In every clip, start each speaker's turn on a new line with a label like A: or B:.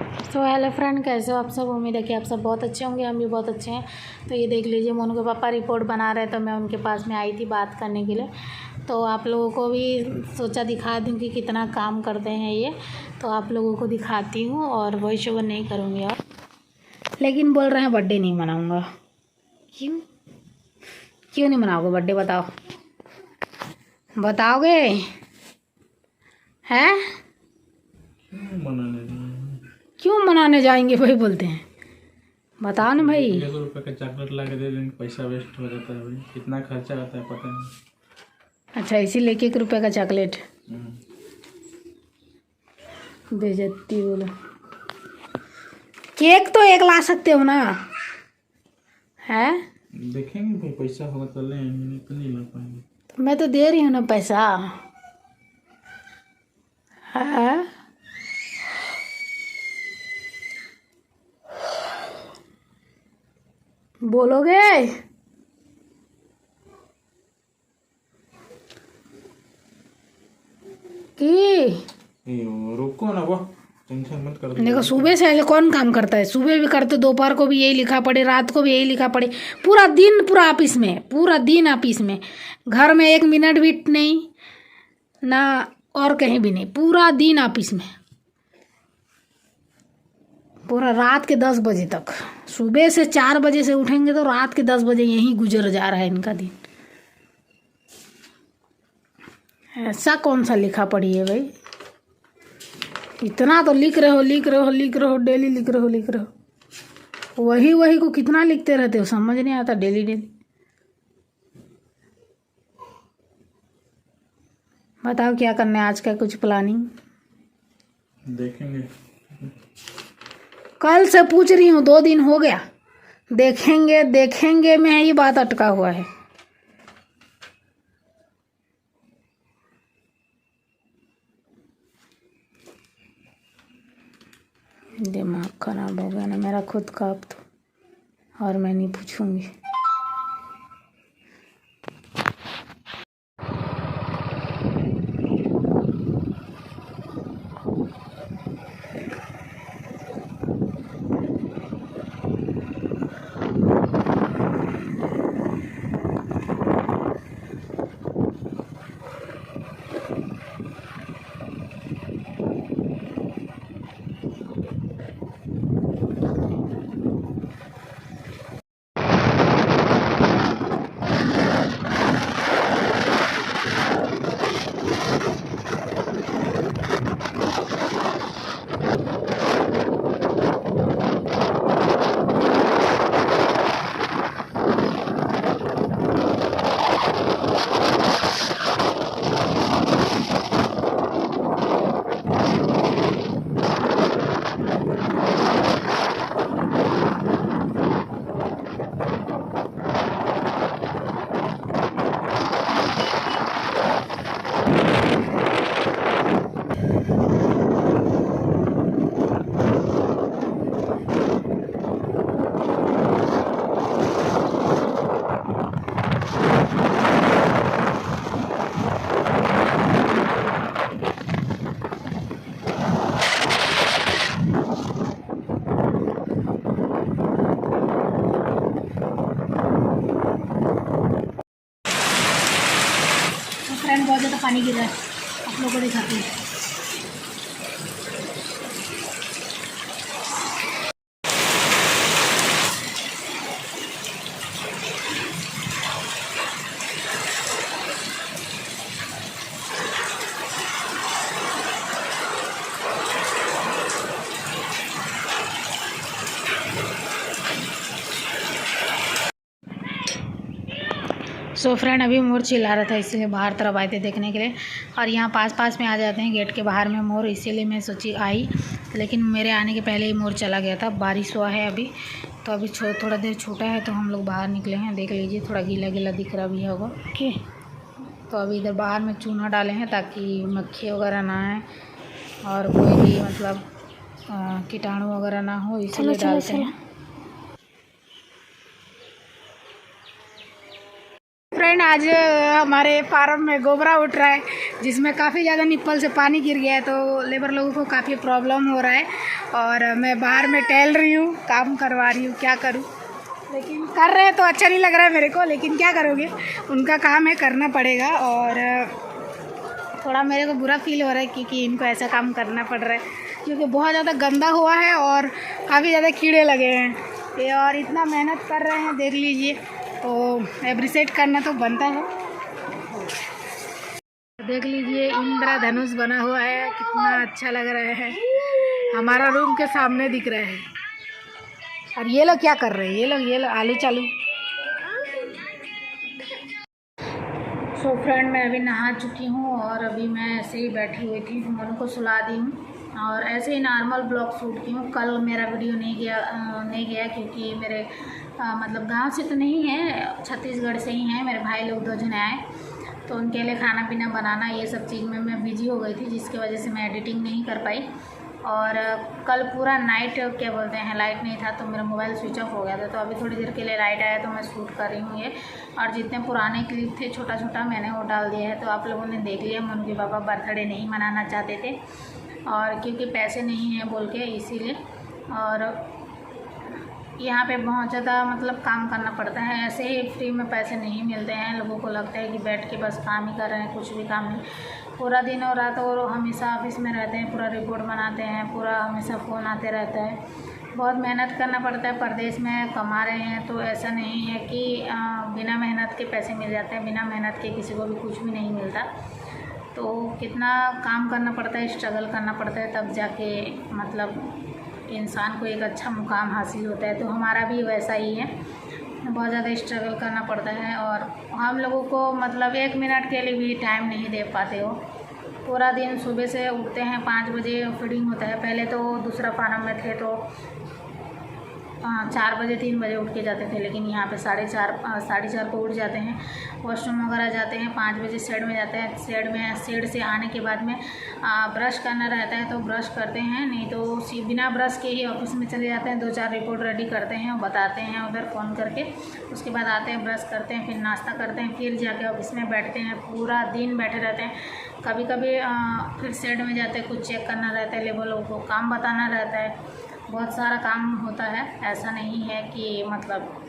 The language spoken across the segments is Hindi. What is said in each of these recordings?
A: तो हेलो फ्रेंड, कैसे हो आप सब। उम्मीद है कि आप सब बहुत अच्छे होंगे। हम भी बहुत अच्छे हैं। तो ये देख लीजिए, मोनू के पापा रिपोर्ट बना रहे, तो मैं उनके पास में आई थी बात करने के लिए। तो आप लोगों को भी सोचा दिखा दूँ कि कितना काम करते हैं ये। तो आप लोगों को दिखाती हूँ और वॉइस ओवर नहीं करूँगी और लेकिन बोल रहे हैं बर्थडे नहीं मनाऊँगा। क्यों क्यों नहीं मनाओगे बर्थडे? बताओ, बताओगे हैं? क्यों मनाने जाएंगे भाई? बोलते हैं बताओ ना भाई।
B: 1 रुपये का चॉकलेट ला के दे देंगे, पैसा वेस्ट हो जाता है भाई। कितना खर्चा होता है पता नहीं।
A: अच्छा, इसीलिए 1 रुपये का चॉकलेट। बेइज्जती बोलो। केक तो एक ला सकते हो ना, है?
B: देखेंगे भाई, पैसा होगा तो ले, नहीं तो नहीं ला पाएंगे।
A: तो मैं तो दे रही हूँ ना पैसा, है? बोलोगे? कि
B: रुको ना, वो टेंशन मत कर।
A: देखो, सुबह से ऐसे कौन काम करता है? सुबह भी करते, दोपहर को भी यही लिखा पड़े, रात को भी यही लिखा पड़े, पूरा दिन पूरा ऑफिस में, पूरा दिन ऑफिस में। घर में 1 मिनट भी नहीं ना, और कहीं भी नहीं, पूरा दिन ऑफिस में, पूरा रात के 10 बजे तक। सुबह से 4 बजे से उठेंगे तो रात के 10 बजे यहीं गुजर जा रहा है इनका दिन। ऐसा कौन सा लिखा पड़ी है भाई? इतना तो लिख रहे हो, लिख रहे हो, लिख रहे हो, डेली लिख रहे हो, लिख रहे हो। वही वही को कितना लिखते रहते हो, समझ नहीं आता। डेली डेली बताओ क्या करना है आज का, कुछ प्लानिंग?
B: देखेंगे।
A: कल से पूछ रही हूँ, 2 दिन हो गया। देखेंगे देखेंगे में ये बात अटका हुआ है। दिमाग खराब हो गया ना मेरा खुद का अब तो, और मैं नहीं पूछूंगी। फ्रेंड, बहुत ज़्यादा पानी गिर रहा है, आप लोगों को दिखाती हूँ। सो फ्रेंड, अभी मोर चिल्ला रहा था, इसीलिए बाहर तरफ आए थे देखने के लिए। और यहाँ पास पास में आ जाते हैं गेट के बाहर में मोर, इसीलिए मैं सोची आई, लेकिन मेरे आने के पहले ही मोर चला गया था। बारिश हुआ है अभी, तो अभी थोड़ा देर छूटा है, तो हम लोग बाहर निकले हैं। देख लीजिए, थोड़ा गीला गीला दिख रहा भी होगा। ओके, तो अभी इधर बाहर में चूना डाले हैं ताकि मक्खी वगैरह ना आए और कोई भी मतलब कीटाणु वगैरह ना हो, इसीलिए डालते हैं। फ्रेंड, आज हमारे फार्म में गोबरा उठ रहा है, जिसमें काफ़ी ज़्यादा निप्पल से पानी गिर गया है, तो लेबर लोगों को काफ़ी प्रॉब्लम हो रहा है। और मैं बाहर में टहल रही हूँ, काम करवा रही हूँ, क्या करूँ। लेकिन कर रहे हैं तो अच्छा नहीं लग रहा है मेरे को, लेकिन क्या करोगे, उनका काम है, करना पड़ेगा। और थोड़ा मेरे को बुरा फील हो रहा है क्योंकि इनको ऐसा काम करना पड़ रहा है, क्योंकि बहुत ज़्यादा गंदा हुआ है और काफ़ी ज़्यादा कीड़े लगे हैं ये, और इतना मेहनत कर रहे हैं, देख लीजिए। तो एप्रिशिएट करना तो बनता है। देख लीजिए इंद्रधनुष बना हुआ है, कितना अच्छा लग रहा है, हमारा रूम के सामने दिख रहा है। और ये लोग क्या कर रहे हैं, ये लोग आलू चालू। सो फ्रेंड, मैं अभी नहा चुकी हूँ और अभी मैं ऐसे ही बैठी हुई थी, मनु को सुला दी हूँ और ऐसे ही नॉर्मल ब्लॉग शूट की हूँ। कल मेरा वीडियो नहीं गया क्योंकि मेरे मतलब गांव से तो नहीं है, छत्तीसगढ़ से ही हैं मेरे भाई लोग, 2 जने आए, तो उनके लिए खाना पीना बनाना ये सब चीज़ में मैं बिजी हो गई थी, जिसकी वजह से मैं एडिटिंग नहीं कर पाई। और कल पूरा नाइट क्या बोलते हैं, लाइट नहीं था तो मेरा मोबाइल स्विच ऑफ हो गया था। तो अभी थोड़ी देर के लिए लाइट आया तो मैं शूट कर रही हूँ ये। और जितने पुराने क्लिप थे छोटा छोटा मैंने वो डाल दिया है, तो आप लोगों ने देख लिया। मनु के पापा बर्थडे नहीं मनाना चाहते थे और क्योंकि पैसे नहीं हैं बोल के, इसीलिए। और यहाँ पे बहुत ज़्यादा मतलब काम करना पड़ता है, ऐसे ही फ्री में पैसे नहीं मिलते हैं। लोगों को लगता है कि बैठ के बस काम ही कर रहे हैं, कुछ भी काम नहीं। पूरा दिन और रात और हमेशा ऑफिस में रहते हैं, पूरा रिपोर्ट बनाते हैं, पूरा हमेशा फ़ोन आते रहता है, बहुत मेहनत करना पड़ता है। परदेश में कमा रहे हैं तो ऐसा नहीं है कि बिना मेहनत के पैसे मिल जाते हैं, बिना मेहनत के किसी को भी कुछ भी नहीं मिलता। तो कितना काम करना पड़ता है, स्ट्रगल करना पड़ता है, तब जाके मतलब इंसान को एक अच्छा मुकाम हासिल होता है। तो हमारा भी वैसा ही है, बहुत ज़्यादा स्ट्रगल करना पड़ता है और हम लोगों को मतलब 1 मिनट के लिए भी टाइम नहीं दे पाते हो। पूरा दिन सुबह से उठते हैं 5 बजे, फीडिंग होता है। पहले तो दूसरा फार्म में थे तो 4 बजे 3 बजे उठ के जाते थे, लेकिन यहाँ पे 4:30 को उठ जाते हैं, वॉशरूम वगैरह जाते हैं, 5 बजे शेड में जाते हैं। शेड से आने के बाद में ब्रश करना रहता है तो ब्रश करते हैं, नहीं तो बिना ब्रश के ही ऑफिस में चले जाते हैं। 2-4 रिपोर्ट रेडी करते हैं और बताते हैं उधर फ़ोन करके। उसके बाद आते हैं, ब्रश करते हैं, फिर नाश्ता करते हैं, फिर जाके ऑफिस में बैठते हैं, पूरा दिन बैठे रहते हैं। कभी कभी फिर शेड में जाते हैं, कुछ चेक करना रहता है, लेबरों को काम बताना रहता है, बहुत सारा काम होता है। ऐसा नहीं है कि मतलब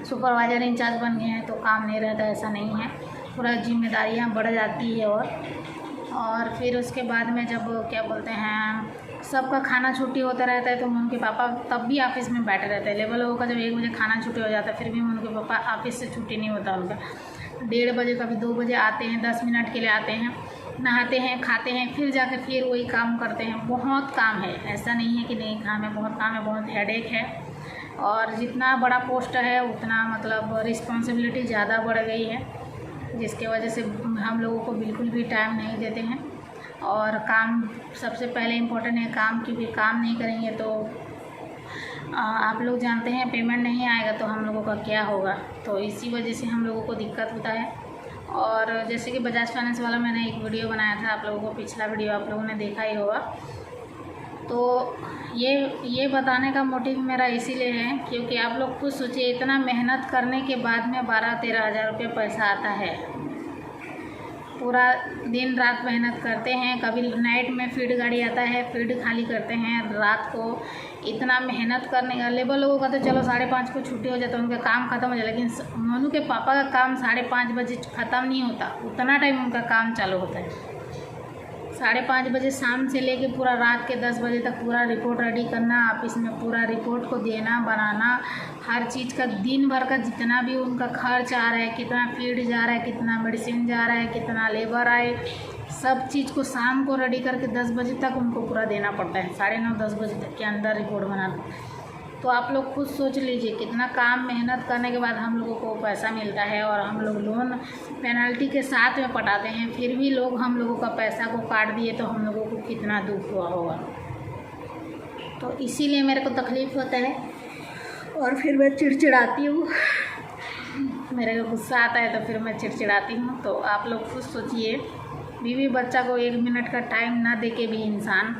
A: सुपरवाइज़र इंचार्ज बन गए हैं तो काम नहीं रहता, ऐसा नहीं है। पूरा जिम्मेदारियां बढ़ जाती है। और फिर उसके बाद में जब क्या बोलते हैं, सबका खाना छुट्टी होता रहता है तो उनके पापा तब भी ऑफिस में बैठे रहते हैं। लेबर लोगों का जब 1 बजे खाना छुट्टी हो जाता है फिर भी उनके पापा ऑफिस से छुट्टी नहीं होता उनका। 1:30 बजे कभी 2 बजे आते हैं, 10 मिनट के लिए आते हैं, नहाते हैं, खाते हैं, फिर जाकर फिर वही काम करते हैं। बहुत काम है, ऐसा नहीं है कि नहीं काम है, बहुत काम है, बहुत हेडेक है। और जितना बड़ा पोस्ट है उतना मतलब रिस्पॉन्सिबिलिटी ज़्यादा बढ़ गई है, जिसके वजह से हम लोगों को बिल्कुल भी टाइम नहीं देते हैं। और काम सबसे पहले इम्पोर्टेंट है काम, क्योंकि काम नहीं करेंगे तो आप लोग जानते हैं पेमेंट नहीं आएगा तो हम लोगों का क्या होगा। तो इसी वजह से हम लोगों को दिक्कत होता है। और जैसे कि बजाज फाइनेंस वाला मैंने एक वीडियो बनाया था, आप लोगों को पिछला वीडियो आप लोगों ने देखा ही होगा। तो ये बताने का मोटिव मेरा इसीलिए है क्योंकि आप लोग खुद सोचिए, इतना मेहनत करने के बाद में 12-13 हज़ार रुपये पैसा आता है। पूरा दिन रात मेहनत करते हैं, कभी नाइट में फीड गाड़ी आता है, फीड खाली करते हैं रात को। इतना मेहनत करने का लेबर लोगों का तो चलो 5:30 को छुट्टी हो जाता है, उनका काम ख़त्म हो जाए, लेकिन मनु के पापा का काम 5:30 बजे ख़त्म नहीं होता, उतना टाइम उनका काम चालू होता है। 5:30 बजे शाम से लेके पूरा रात के 10 बजे तक पूरा रिपोर्ट रेडी करना, ऑफिस में पूरा रिपोर्ट को देना, बनाना, हर चीज़ का दिन भर का जितना भी उनका खर्च आ रहा है, कितना फीड जा रहा है, कितना मेडिसिन जा रहा है, कितना लेबर आए, सब चीज़ को शाम को रेडी करके 10 बजे तक उनको पूरा देना पड़ता है। 9:30-10 बजे तक के अंदर रिपोर्ट बनाना। तो आप लोग खुद सोच लीजिए कितना काम मेहनत करने के बाद हम लोगों को पैसा मिलता है। और हम लोग लोन पेनल्टी के साथ में पटाते हैं, फिर भी लोग हम लोगों का पैसा को काट दिए तो हम लोगों को कितना दुख हुआ होगा। तो इसीलिए मेरे को तकलीफ़ होता है और फिर मैं चिड़चिड़ाती हूँ। मेरे को गुस्सा आता है तो फिर मैं चिड़चिड़ाती हूँ। तो आप लोग खुद सोचिए, बीवी बच्चा को 1 मिनट का टाइम ना दे के भी इंसान,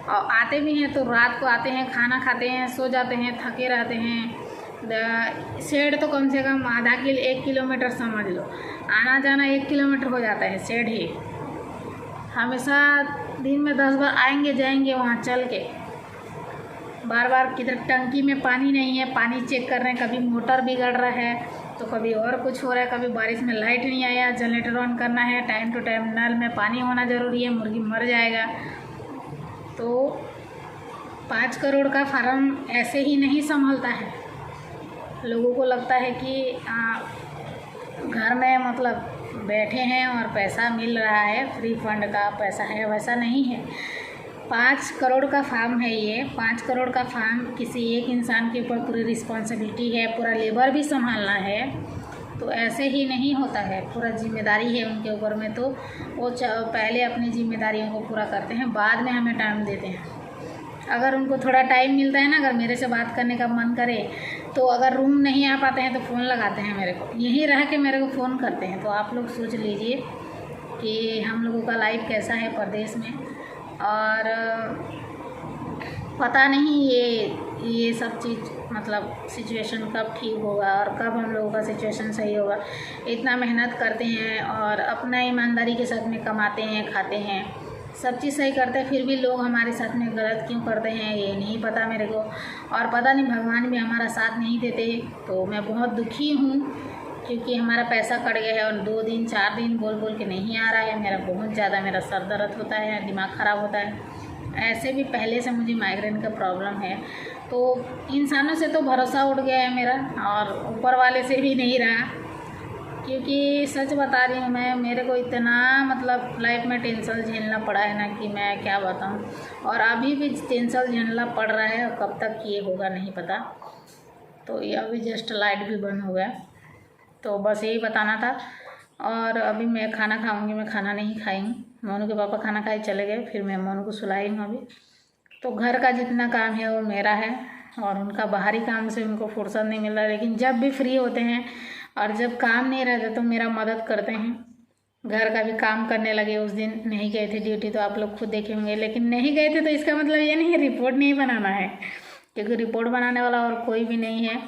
A: और आते भी हैं तो रात को आते हैं, खाना खाते हैं, सो जाते हैं, थके रहते हैं। शेड तो कम से कम 1 किलोमीटर समझ लो, आना जाना 1 किलोमीटर हो जाता है शेड ही। हमेशा दिन में 10 बार आएंगे जाएंगे वहाँ चल के, बार बार किधर टंकी में पानी नहीं है, पानी चेक कर रहे हैं, कभी मोटर बिगड़ रहा है तो कभी और कुछ हो रहा है, कभी बारिश में लाइट नहीं आया, जनरेटर ऑन करना है, टाइम टू टाइम नल में पानी होना ज़रूरी है, मुर्गी मर जाएगा। तो 5 करोड़ का फार्म ऐसे ही नहीं संभलता है। लोगों को लगता है कि घर में मतलब बैठे हैं और पैसा मिल रहा है, फ्री फंड का पैसा है, वैसा नहीं है। 5 करोड़ का फार्म है ये। 5 करोड़ का फार्म किसी एक इंसान के ऊपर पूरी रिस्पॉन्सिबिलिटी है, पूरा लेबर भी संभालना है, तो ऐसे ही नहीं होता है। पूरा जिम्मेदारी है उनके ऊपर में, तो वो पहले अपनी जिम्मेदारियों को पूरा करते हैं, बाद में हमें टाइम देते हैं। अगर उनको थोड़ा टाइम मिलता है ना, अगर मेरे से बात करने का मन करे तो अगर रूम नहीं आ पाते हैं तो फ़ोन लगाते हैं मेरे को, यहीं रह के मेरे को फ़ोन करते हैं। तो आप लोग सोच लीजिए कि हम लोगों का लाइफ कैसा है परदेश में। और पता नहीं ये सब चीज़ मतलब सिचुएशन कब ठीक होगा और कब हम लोगों का सिचुएशन सही होगा। इतना मेहनत करते हैं और अपना ईमानदारी के साथ में कमाते हैं, खाते हैं, सब चीज़ सही करते हैं, फिर भी लोग हमारे साथ में गलत क्यों करते हैं ये नहीं पता मेरे को। और पता नहीं भगवान भी हमारा साथ नहीं देते। तो मैं बहुत दुखी हूँ क्योंकि हमारा पैसा कट गया है और 2 दिन 4 दिन बोल के नहीं आ रहा है। मेरा बहुत ज़्यादा मेरा सर दर्द होता है, दिमाग ख़राब होता है। ऐसे भी पहले से मुझे माइग्रेन का प्रॉब्लम है, तो इंसानों से तो भरोसा उठ गया है मेरा और ऊपर वाले से भी नहीं रहा। क्योंकि सच बता रही हूँ मैं, मेरे को इतना मतलब लाइफ में टेंशन झेलना पड़ा है ना कि मैं क्या बताऊँ। और अभी भी टेंशन झेलना पड़ रहा है और कब तक ये होगा नहीं पता। तो ये अभी जस्ट लाइट भी बंद हो गया, तो बस यही बताना था। और अभी मैं खाना खाऊंगी, मैं खाना नहीं खाई हूँ। मोनू के पापा खाना खाए चले गए, फिर मैं मोनू को सुलाई हूँ अभी। तो घर का जितना काम है वो मेरा है और उनका बाहरी काम से उनको फुर्सत नहीं मिल रहा। लेकिन जब भी फ्री होते हैं और जब काम नहीं रहता तो मेरा मदद करते हैं। घर का भी काम करने लगे। उस दिन नहीं गए थे ड्यूटी, तो आप लोग खुद देखे होंगे। लेकिन नहीं गए थे तो इसका मतलब ये नहीं है रिपोर्ट नहीं बनाना है, क्योंकि रिपोर्ट बनाने वाला और कोई भी नहीं है।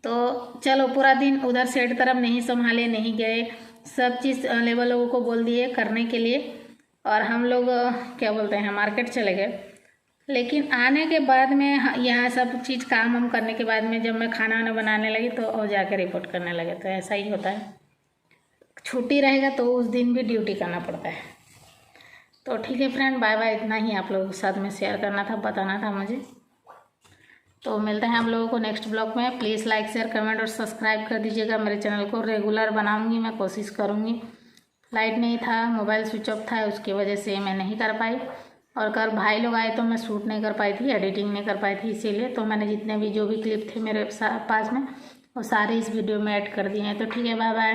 A: तो चलो पूरा दिन उधर सेट तरफ नहीं संभाले, नहीं गए, सब चीज़ लेबर लोगों को बोल दिए करने के लिए। और हम लोग क्या बोलते हैं मार्केट चले गए। लेकिन आने के बाद में यहाँ सब चीज़ काम हम करने के बाद में जब मैं खाना वाना बनाने लगी तो वो जाके रिपोर्ट करने लगे। तो ऐसा ही होता है, छुट्टी रहेगा तो उस दिन भी ड्यूटी करना पड़ता है। तो ठीक है फ्रेंड, बाय बाय। इतना ही आप लोगों के साथ में शेयर करना था, बताना था मुझे। तो मिलते हैं हम लोगों को नेक्स्ट ब्लॉग में। प्लीज़ लाइक शेयर कमेंट और सब्सक्राइब कर दीजिएगा। मेरे चैनल को रेगुलर बनाऊँगी, मैं कोशिश करूँगी। लाइट नहीं था, मोबाइल स्विच ऑफ था, उसकी वजह से मैं नहीं कर पाई। और कल भाई लोग आए तो मैं शूट नहीं कर पाई थी, एडिटिंग नहीं कर पाई थी, इसीलिए। तो मैंने जितने भी जो भी क्लिप थे मेरे पास में वो सारे इस वीडियो में ऐड कर दिए हैं। तो ठीक है, बाय बाय।